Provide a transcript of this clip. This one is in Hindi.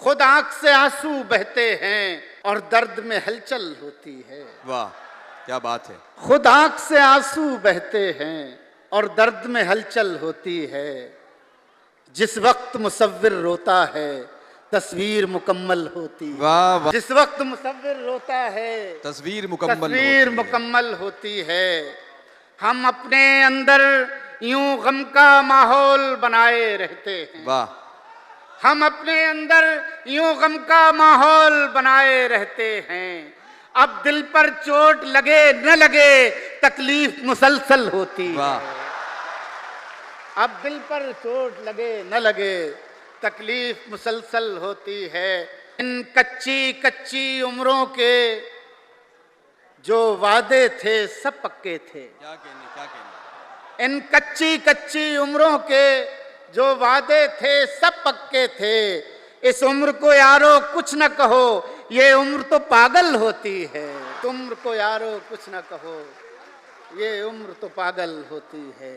खुद आंख से आंसू बहते हैं और दर्द में हलचल होती है। वाह क्या बात है। खुद आंख से आंसू बहते हैं और दर्द में हलचल होती है। जिस वक्त मुसव्विर रोता है तस्वीर मुकम्मल होती है। वाह वाह। जिस वक्त मुसव्विर रोता है तस्वीर मुकम्मल होती है। हम अपने अंदर यूं गम का माहौल बनाए रहते हैं। वाह। हम अपने अंदर यूं गम का माहौल बनाए रहते हैं। अब दिल पर चोट लगे न लगे तकलीफ मुसलसल होती है। वाह। अब दिल पर चोट लगे न लगे तकलीफ मुसलसल होती है। इन कच्ची कच्ची उम्रों के जो वादे थे सब पक्के थे। क्या कहने। इन कच्ची कच्ची उम्रों के जो वादे थे सब पक्के थे। इस उम्र को यारो कुछ न कहो ये उम्र तो पागल होती है। उम्र को यारो कुछ न कहो ये उम्र तो पागल होती है।